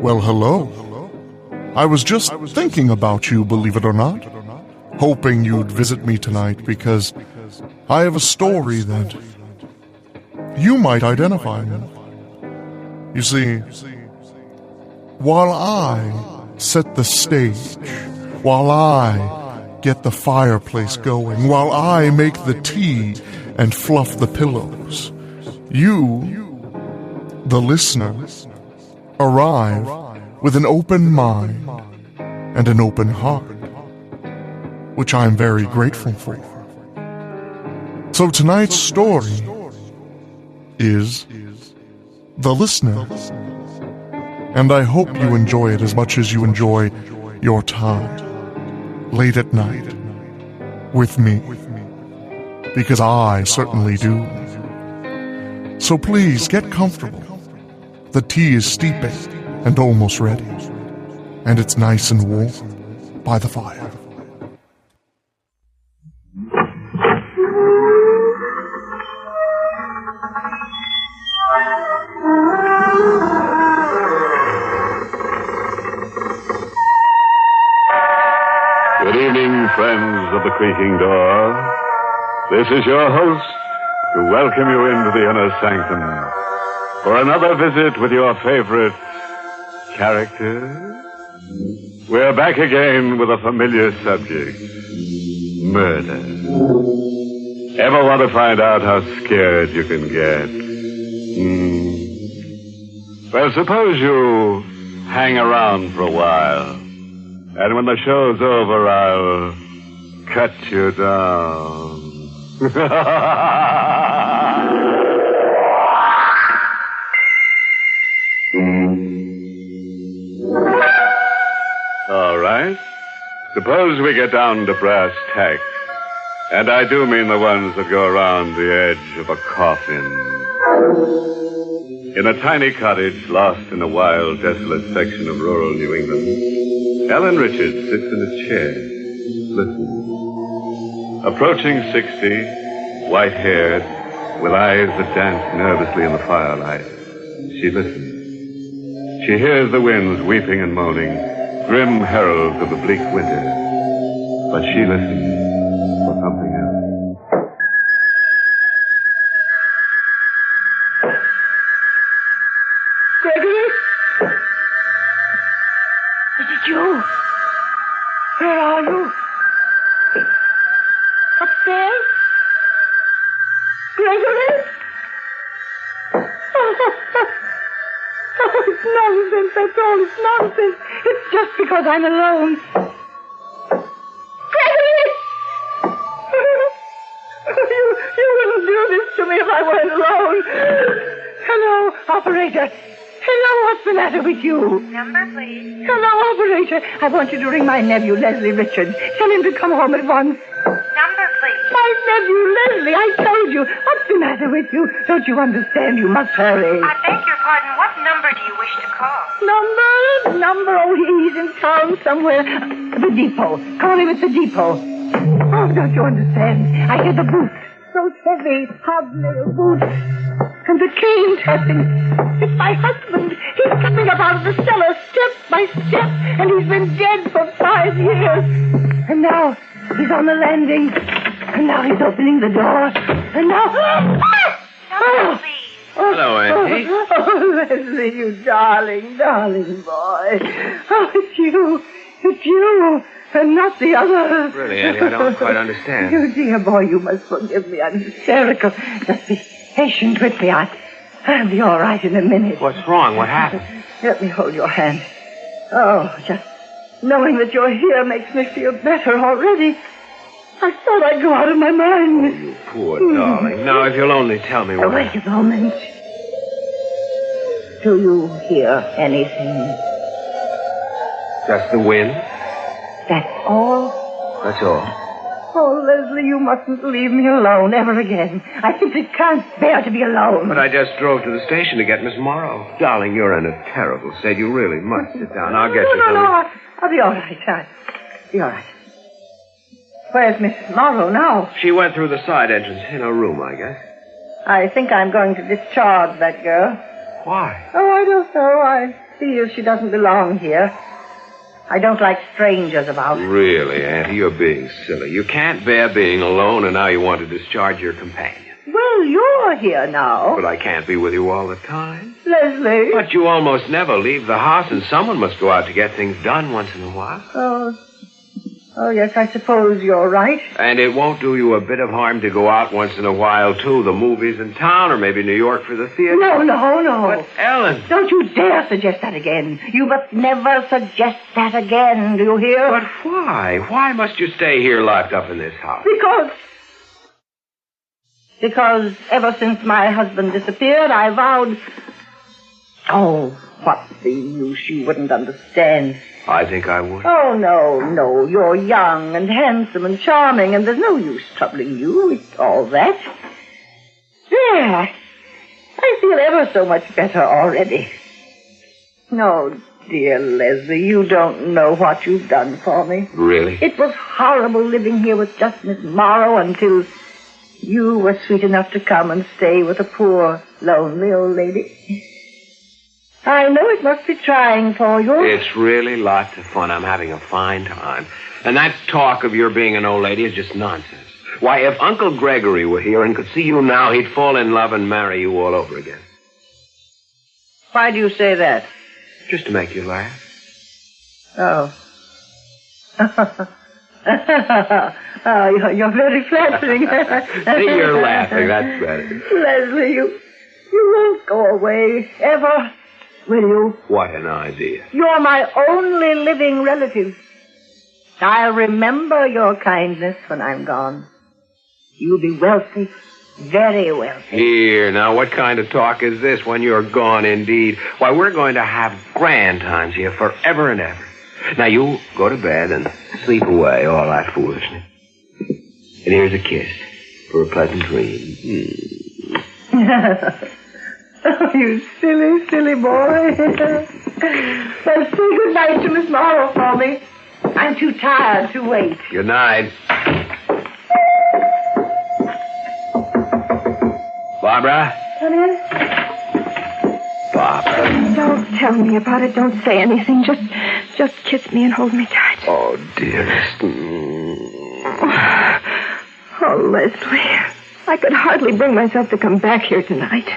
Well, hello. I was just thinking about you, believe it or not. Hoping you'd visit me tonight because I have a story that you might identify with. You see, while I set the stage, while I get the fireplace going, while I make the tea and fluff the pillows, you, the listener, arrive with an open mind and an open heart, which I am very grateful for. So tonight's story is The Listener, and I hope you enjoy it as much as you enjoy your time late at night with me, because I certainly do. So please get comfortable. The tea is steeping and almost ready, and it's nice and warm by the fire. Good evening, friends of the creaking door. This is your host to welcome you into the inner sanctum for another visit with your favorite characters. We're back again with a familiar subject, murder. Ever want to find out how scared you can get? Well, suppose you hang around for a while, and when the show's over, I'll cut you down. All right. Suppose we get down to brass tacks. And I do mean the ones that go around the edge of a coffin. In a tiny cottage lost in a wild, desolate section of rural New England, Ellen Richards sits in a chair, listening. Approaching 60, white-haired, with eyes that dance nervously in the firelight, she listens. She hears the winds weeping and moaning, grim heralds of the bleak winter. But she listens for something else. Gregory? Is it you? Where are you? Upstairs? Gregory? Oh, it's nonsense, that's all. It's nonsense. It's just because I'm alone. Gregory! You wouldn't do this to me if I weren't alone. Hello, operator. Hello, what's the matter with you? Number, please. Hello, operator. I want you to ring my nephew, Leslie Richards. Tell him to come home at once. Number, please. My nephew, Leslie, I told you. What's the matter with you? Don't you understand? You must hurry. I beg your pardon. What number do you wish to call? Number. Oh, he's in town somewhere. The depot. Call him at the depot. Oh, don't you understand? I hear the boots. Those heavy, hobnail boots. And the cane tapping. It's my husband. He's coming up out of the cellar step by step. And he's been dead for 5 years. And now he's on the landing. And now he's opening the door. And now... Number, please. Hello, Auntie. Oh, Leslie, you darling boy. Oh, it's you. It's you. And not the others. Really, Auntie, I don't quite understand. You dear boy, you must forgive me. I'm hysterical. Just be patient with me. I'll be all right in a minute. What's wrong? What happened? Let me hold your hand. Oh, just knowing that you're here makes me feel better already. I thought I'd go out of my mind. You poor darling. Now, if you'll only tell me what... Wait a moment. Do you hear anything? Just the wind? That's all? That's all. Oh, Leslie, you mustn't leave me alone ever again. I simply can't bear to be alone. But I just drove to the station to get Miss Morrow. Darling, you're in a terrible state. You really must sit down. I'll get you No, something. I'll be all right. I'll be all right. Where's Miss Morrow now? She went through the side entrance in her room, I guess. I think I'm going to discharge that girl. Why? Oh, I don't know. feels she doesn't belong here. I don't like strangers about. Really, Auntie, you're being silly. You can't bear being alone, and now you want to discharge your companion. Well, you're here now. But I can't be with you all the time. Leslie. But you almost never leave the house, and someone must go out to get things done once in a while. Oh, yes, I suppose you're right. And it won't do you a bit of harm to go out once in a while, too. The movies in town, or maybe New York for the theater. No. But, Ellen. Don't you dare suggest that again. You must never suggest that again, do you hear? But why? Why must you stay here locked up in this house? Because ever since my husband disappeared, I vowed... Oh, what's the use? You wouldn't understand. I think I would. Oh, no. You're young and handsome and charming, and there's no use troubling you with all that. There. I feel ever so much better already. No, dear Leslie, you don't know what you've done for me. Really? It was horrible living here with just Miss Morrow until you were sweet enough to come and stay with a poor, lonely old lady. I know it must be trying for you. It's really lots of fun. I'm having a fine time. And that talk of your being an old lady is just nonsense. Why, if Uncle Gregory were here and could see you now, he'd fall in love and marry you all over again. Why do you say that? Just to make you laugh. Oh. You're very flattering. See, you're laughing. That's better. Leslie, you won't go away, ever, will you? What an idea. You're my only living relative. I'll remember your kindness when I'm gone. You'll be wealthy, very wealthy. Here, now, what kind of talk is this when you're gone, indeed? Why, we're going to have grand times here forever and ever. Now, you go to bed and sleep away all that foolishness. And here's a kiss for a pleasant dream. Oh, you silly boy. Well, say good night to Miss Morrow for me. I'm too tired to wait. Good night. Barbara? Come in. Barbara. Don't tell me about it. Don't say anything. Just kiss me and hold me tight. Oh, dearest. Oh, Leslie. I could hardly bring myself to come back here tonight.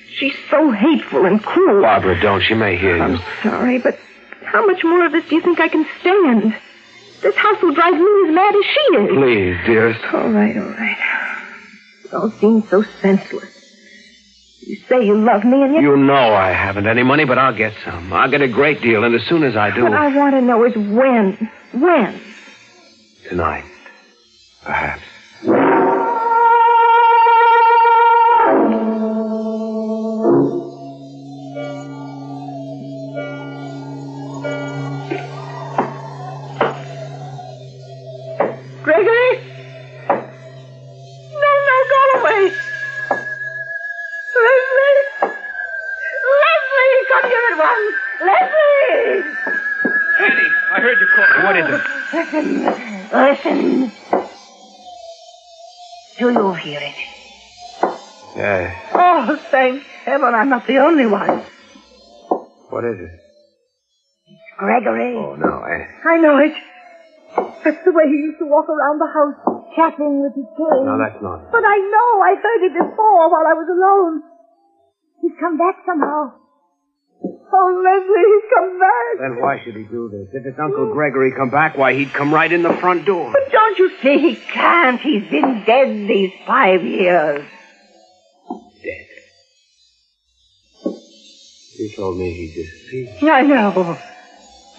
She's so hateful and cruel. Barbara, don't. She may hear you. I'm sorry, but how much more of this do you think I can stand? This house will drive me as mad as she is. Please, dearest. All right. It all seems so senseless. You say you love me, and yet... You know I haven't any money, but I'll get some. I'll get a great deal, and as soon as I do... What I want to know is when. When? Tonight, perhaps. Gregory? No, go away. Leslie, come here at once. Leslie! Annie, I heard you call. What is it? Listen. Do you hear it? Yeah. Oh, thank heaven I'm not the only one. What is it? Gregory. Oh, no, Annie. I know it. That's the way he used to walk around the house, chatting with his cane. No, that's not it. But I know. I heard it before while I was alone. He's come back somehow. Oh, Leslie, he's come back. Then why should he do this? If it's Uncle Gregory come back, why, he'd come right in the front door. But don't you see he can't? He's been dead these 5 years. Dead. You told me he disappeared.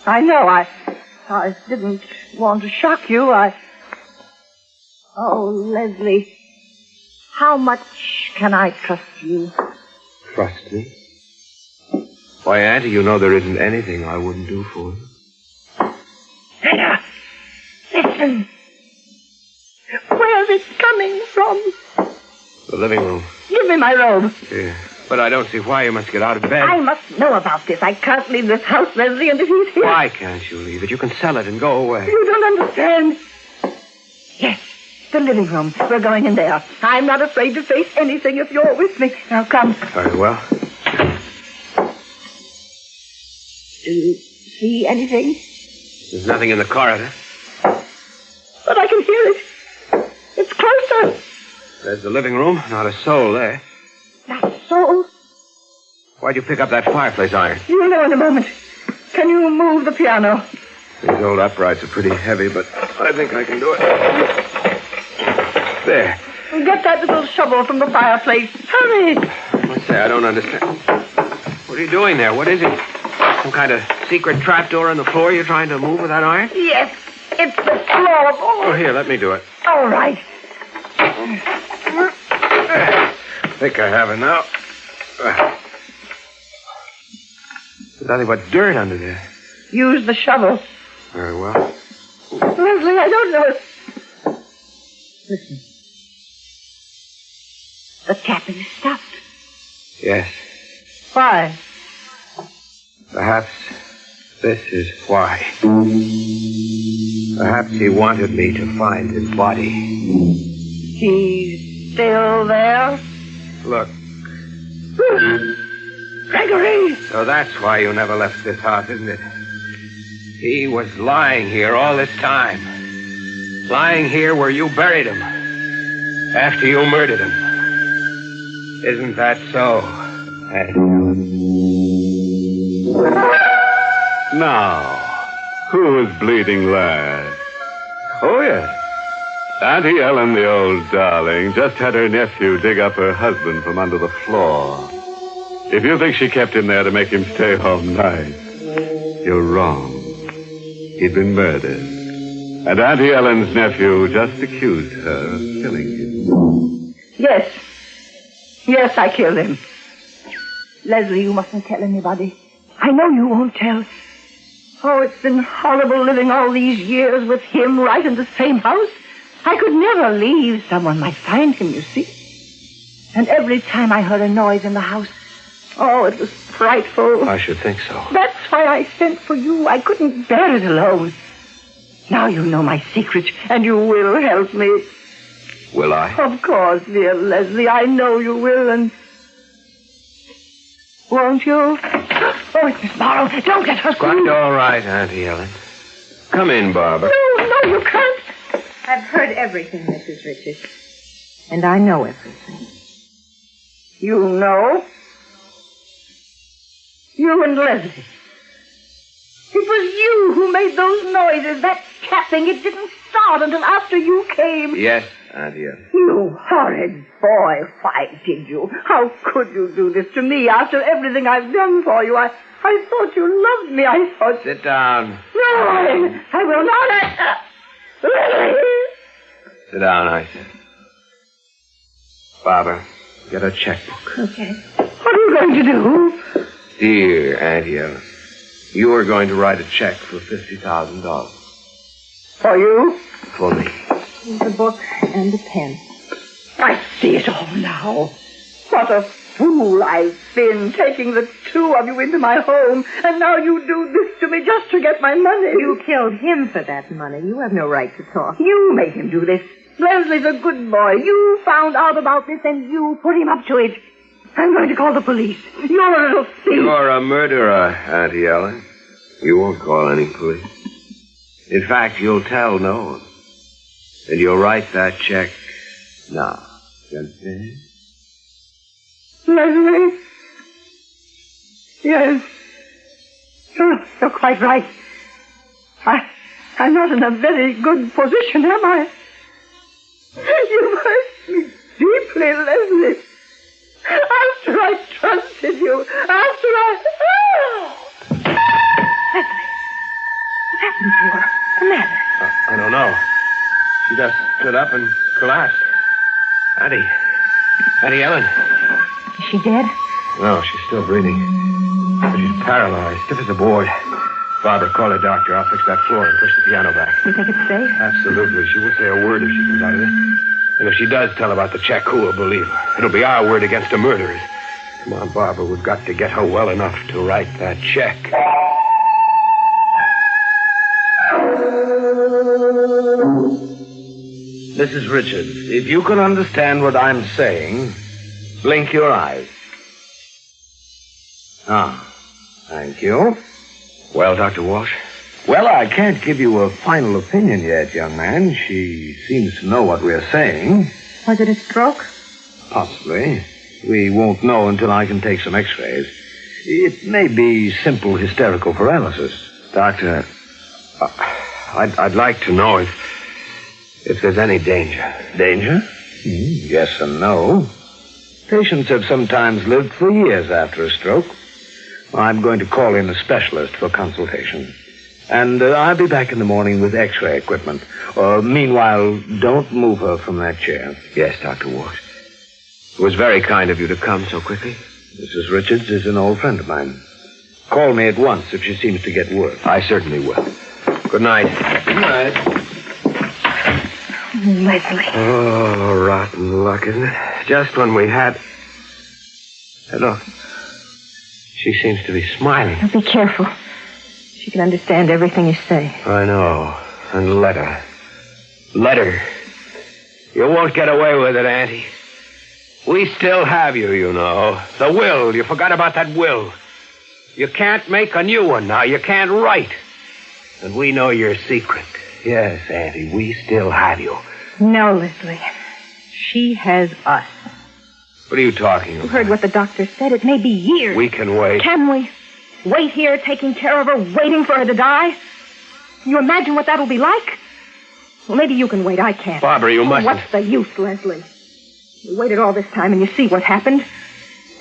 I know. I didn't want to shock you. Oh, Leslie, how much can I trust you? Trust me? Why, Auntie, you know there isn't anything I wouldn't do for you. There. Listen. Where's it coming from? The living room. Give me my robe. Yeah. But I don't see why you must get out of bed. I must know about this. I can't leave this house, Leslie, and if he's here... Why can't you leave it? You can sell it and go away. You don't understand. Yes, the living room. We're going in there. I'm not afraid to face anything if you're with me. Now, come. Very well. Do you see anything? There's nothing in the corridor. But I can hear it. It's closer. There's the living room. Not a soul there. Not a soul. Why'd you pick up that fireplace iron? You'll know in a moment. Can you move the piano? These old uprights are pretty heavy, but I think I can do it. There. Get that little shovel from the fireplace. Hurry. What's that? I don't understand. What are you doing there? What is it? Some kind of secret trapdoor in the floor you're trying to move with that iron? Yes, it's the floor. Oh, here, let me do it. All right. I think I have it now. There's nothing but dirt under there. Use the shovel. Very well. Leslie, I don't know. Listen. The tapping has stopped. Yes. Why? Perhaps this is why. Perhaps he wanted me to find his body. He's still there? Look. Gregory! So that's why you never left this house, isn't it? He was lying here all this time. Lying here where you buried him. After you murdered him. Isn't that so? Now, who is bleeding last? Oh, yes. Auntie Ellen, the old darling, just had her nephew dig up her husband from under the floor. If you think she kept him there to make him stay home nights, you're wrong. He'd been murdered. And Auntie Ellen's nephew just accused her of killing him. Yes. Yes, I killed him. Leslie, you mustn't tell anybody. I know you won't tell. Oh, it's been horrible living all these years with him right in the same house. I could never leave. Someone might find him, you see. And every time I heard a noise in the house, oh, it was frightful. I should think so. That's why I sent for you. I couldn't bear it alone. Now you know my secret, and you will help me. Will I? Of course, dear Leslie. I know you will, and... Won't you? Oh, it's Miss Morrow. Don't get her Quite all right, Auntie Ellen. Come in, Barbara. No, you can't. I've heard everything, Mrs. Richards. And I know everything. You know? You and Leslie. It was you who made those noises, that tapping. It didn't start until after you came. Yes, Auntie Ellen. You horrid boy. Why did you? How could you do this to me after everything I've done for you? I thought you loved me. I thought... Sit down. No, I will not. Sit down, I said. Barbara, get a checkbook. Okay. What are you going to do? Dear Auntie Ellen, you are going to write a check for $50,000. For you? For me. Here's a book and a pen. I see it all now. What a fool I've been, taking the two of you into my home, and now you do this to me just to get my money. You killed him for that money. You have no right to talk. You made him do this. Leslie's a good boy. You found out about this, and you put him up to it. I'm going to call the police. You're a little thief. You're a murderer, Auntie Ellen. You won't call any police. In fact, you'll tell no one. And you'll write that check now. You understand? Leslie? Yes. You're quite right. I'm not in a very good position, am I? You hurt me deeply, Leslie. After I trusted you. After I... Leslie, what happened to her? What's the matter? I don't know. She just stood up and collapsed. Auntie Ellen. Is she dead? No, she's still breathing. But she's paralyzed, stiff as a board. Barbara, call a doctor. I'll fix that floor and push the piano back. You think it's safe? Absolutely. She won't say a word if she comes out of this. And if she does tell about the check, who will believe her? It'll be our word against the murderers. Come on, Barbara. We've got to get her well enough to write that check. Mrs. Richards, if you can understand what I'm saying, blink your eyes. Ah, thank you. Well, Dr. Walsh? Well, I can't give you a final opinion yet, young man. She seems to know what we're saying. Was it a stroke? Possibly. We won't know until I can take some x-rays. It may be simple hysterical paralysis. Doctor, I'd like to know if there's any danger. Danger? Yes and no. Patients have sometimes lived for years after a stroke. I'm going to call in a specialist for consultation. And I'll be back in the morning with x-ray equipment. Meanwhile, don't move her from that chair. Yes, Dr. Walsh. It was very kind of you to come so quickly. Mrs. Richards is an old friend of mine. Call me at once if she seems to get worse. I certainly will. Good night. Good night. Leslie. Oh, rotten luck, isn't it? Just when we had... Hey, look. She seems to be smiling. Now be careful. She can understand everything you say. I know. And let her. Let her. You won't get away with it, Auntie. We still have you, you know. The will. You forgot about that will. You can't make a new one now. You can't write. And we know your secret. Yes, Auntie, we still have you. No, Leslie. She has us. What are you talking about? You heard what the doctor said. It may be years. We can wait. Can we? Wait here, taking care of her, waiting for her to die? Can you imagine what that'll be like? Well, maybe you can wait. I can't. Barbara, you mustn't. What's the use, Leslie? We waited all this time, and you see what happened.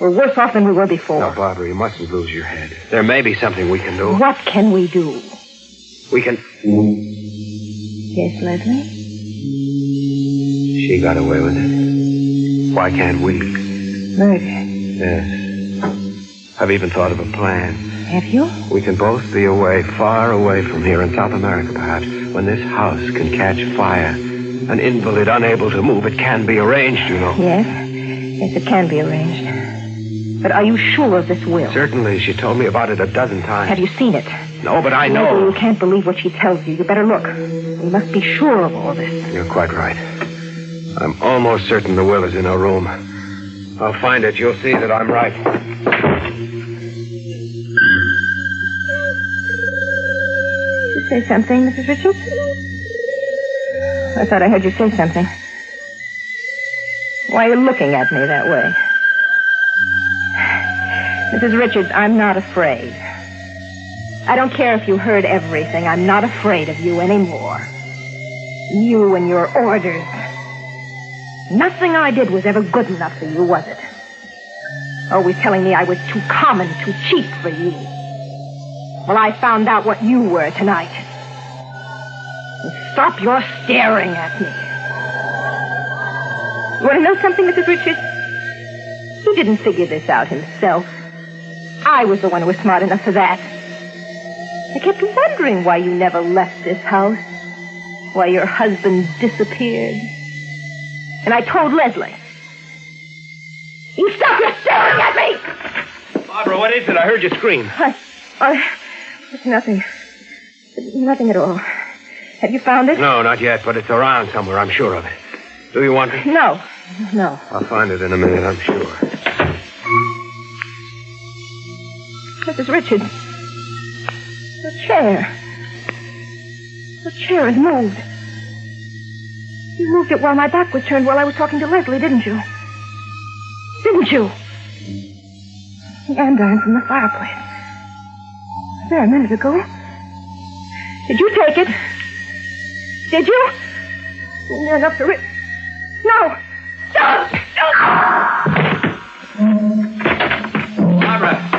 We're worse off than we were before. No, Barbara, you mustn't lose your head. There may be something we can do. What can we do? We can... Yes, Leslie? She got away with it. Why can't we? Murder. Yes. I've even thought of a plan. Have you? We can both be away, far away from here in South America, perhaps, when this house can catch fire. An invalid unable to move, it can be arranged, you know. Yes. Yes, it can be arranged. But are you sure of this will? Certainly. She told me about it a dozen times. Have you seen it? No, but I know. Maybe you can't believe what she tells you. You better look. We must be sure of all this. You're quite right. I'm almost certain the will is in her room. I'll find it. You'll see that I'm right. Did you say something, Mrs. Richards? I thought I heard you say something. Why are you looking at me that way? Mrs. Richards, I'm not afraid. I don't care if you heard everything. I'm not afraid of you anymore. You and your orders. Nothing I did was ever good enough for you, was it? Always telling me I was too common, too cheap for you. Well, I found out what you were tonight. And stop your staring at me. You want to know something, Mrs. Richards? He didn't figure this out himself. I was the one who was smart enough for that. I kept wondering why you never left this house. Why your husband disappeared. And I told Leslie. You stop your staring at me! Barbara, what is it? I heard you scream. It's nothing. Nothing at all. Have you found it? No, not yet, but it's around somewhere, I'm sure of it. Do you want it? No. I'll find it in a minute, I'm sure. Mrs. Richards. The chair. The chair has moved. You moved it while my back was turned while I was talking to Leslie, didn't you? Didn't you? The andirons from the fireplace. There a minute ago. Did you take it? Did you? Near enough to rip. No! Stop!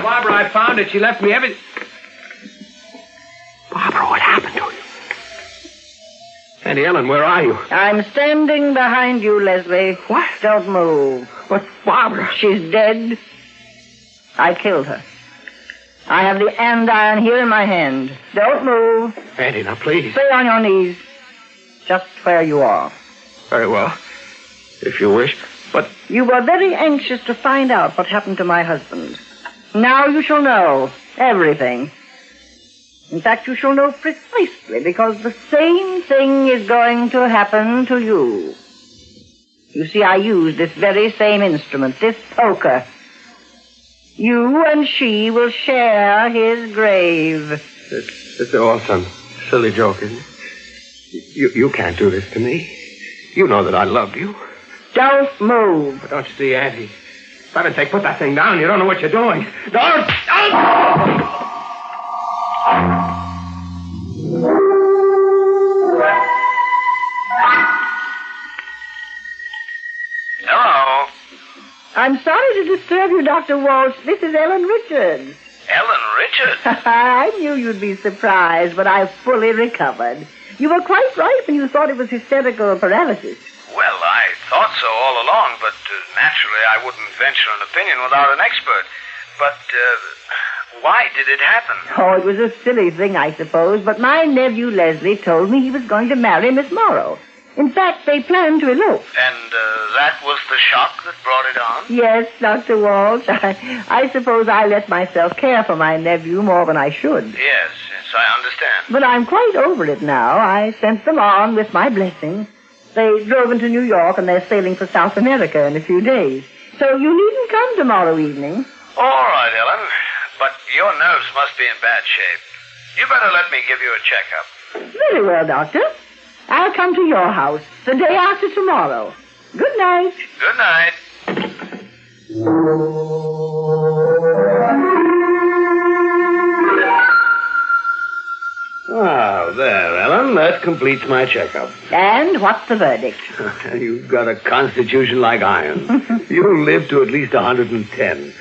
Barbara, I found it. She left me everything. Barbara, what happened to you? Auntie Ellen, where are you? I'm standing behind you, Leslie. What? Don't move. But Barbara... She's dead. I killed her. I have the andiron here in my hand. Don't move. Auntie, now please. Stay on your knees. Just where you are. Very well. If you wish. But... You were very anxious to find out what happened to my husband. Now you shall know everything. In fact, you shall know precisely because the same thing is going to happen to you. You see, I used this very same instrument, this poker. You and she will share his grave. It's all some silly joke, isn't it? You can't do this to me. You know that I love you. Don't move. But don't you see, Auntie? For heaven's sake, put that thing down. You don't know what you're doing. Don't! Hello. I'm sorry to disturb you, Dr. Walsh. This is Ellen Richards. Ellen Richards? I knew you'd be surprised, but I've fully recovered. You were quite right when you thought it was hysterical paralysis. Well, I thought so all along, but naturally I wouldn't venture an opinion without an expert. But why did it happen? Oh, it was a silly thing, I suppose, but my nephew Leslie told me he was going to marry Miss Morrow. In fact, they planned to elope. And that was the shock that brought it on? Yes, Dr. Walsh. I suppose I let myself care for my nephew more than I should. Yes, I understand. But I'm quite over it now. I sent them on with my blessing. They drove into New York, and they're sailing for South America in a few days. So you needn't come tomorrow evening. All right, Ellen. But your nerves must be in bad shape. You better let me give you a checkup. Very well, Doctor. I'll come to your house the day after tomorrow. Good night. Good night. Oh, there, Ellen. That completes my checkup. And what's the verdict? You've got a constitution like iron. You'll live to at least 110.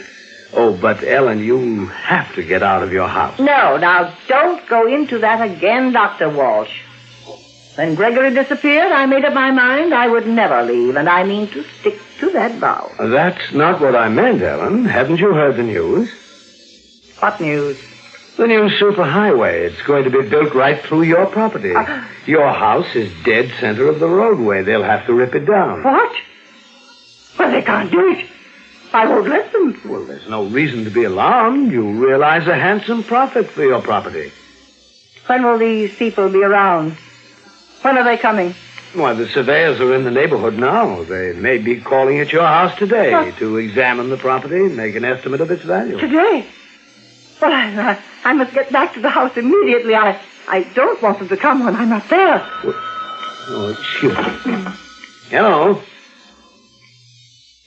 Oh, but, Ellen, you have to get out of your house. No, now, don't go into that again, Dr. Walsh. When Gregory disappeared, I made up my mind I would never leave, and I mean to stick to that vow. That's not what I meant, Ellen. Haven't you heard the news? What news? The new superhighway. It's going to be built right through your property. Your house is dead center of the roadway. They'll have to rip it down. What? Well, they can't do it. I won't let them. Well, there's no reason to be alarmed. You'll realize a handsome profit for your property. When will these people be around? When are they coming? Why, the surveyors are in the neighborhood now. They may be calling at your house today to examine the property and make an estimate of its value. Today? Well, I must get back to the house immediately. I don't want them to come when I'm not there. Oh, excuse me. Hello?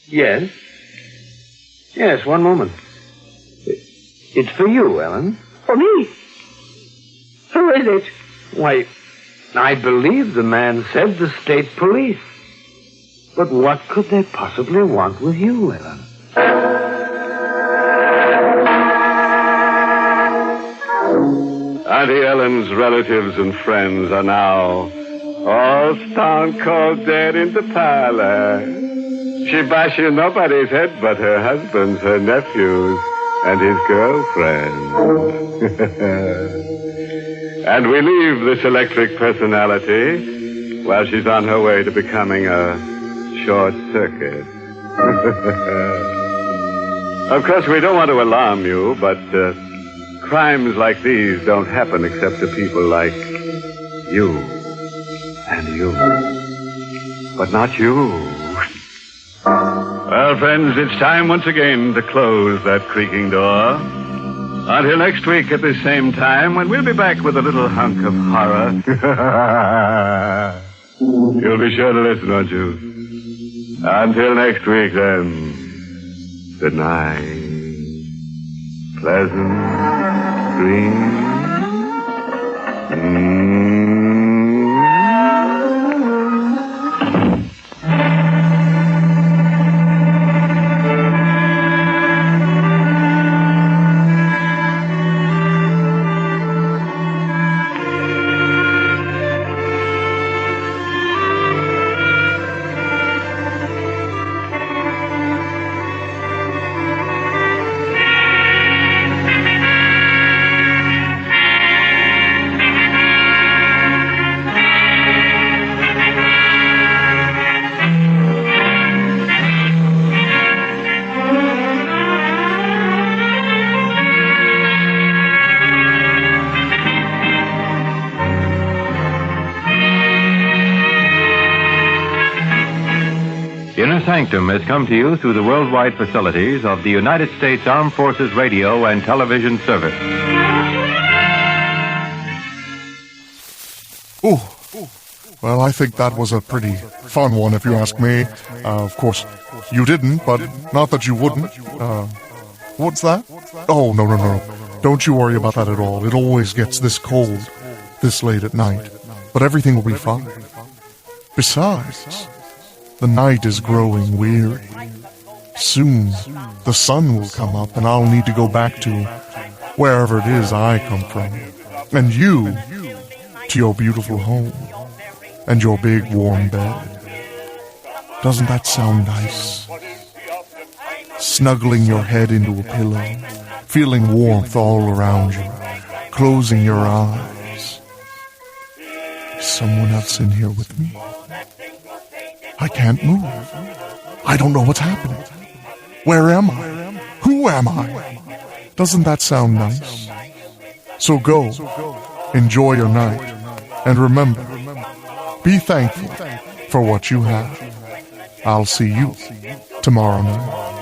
Yes? Yes, one moment. It's for you, Ellen. For me? Who is it? Why, I believe the man said the state police. But what could they possibly want with you, Ellen? Auntie Ellen's relatives and friends are now all stone cold dead in the parlor. She bashes nobody's head but her husband's, her nephew's, and his girlfriend. And we leave this electric personality while she's on her way to becoming a short circuit. Of course, we don't want to alarm you, but crimes like these don't happen except to people like you and you. But not you. Well, friends, it's time once again to close that creaking door. Until next week at the same time, when we'll be back with a little hunk of horror. You'll be sure to listen, won't you? Until next week, then. Good night. Pleasant dreams. Inner Sanctum has come to you through the worldwide facilities of the United States Armed Forces Radio and Television Service. Ooh. Well, I think that was a pretty fun one, if you ask me. Of course, you didn't, but not that you wouldn't. What's that? Oh, no. Don't you worry about that at all. It always gets this cold, this late at night. But everything will be fine. Besides, the night is growing weary. Soon, the sun will come up, and I'll need to go back to wherever it is I come from. And you, to your beautiful home. And your big warm bed. Doesn't that sound nice? Snuggling your head into a pillow, feeling warmth all around you, closing your eyes. Is someone else in here with me? I can't move. I don't know what's happening. Where am I? Who am I? Doesn't that sound nice? So go, enjoy your night, and remember, be thankful for what you have. I'll see you tomorrow night.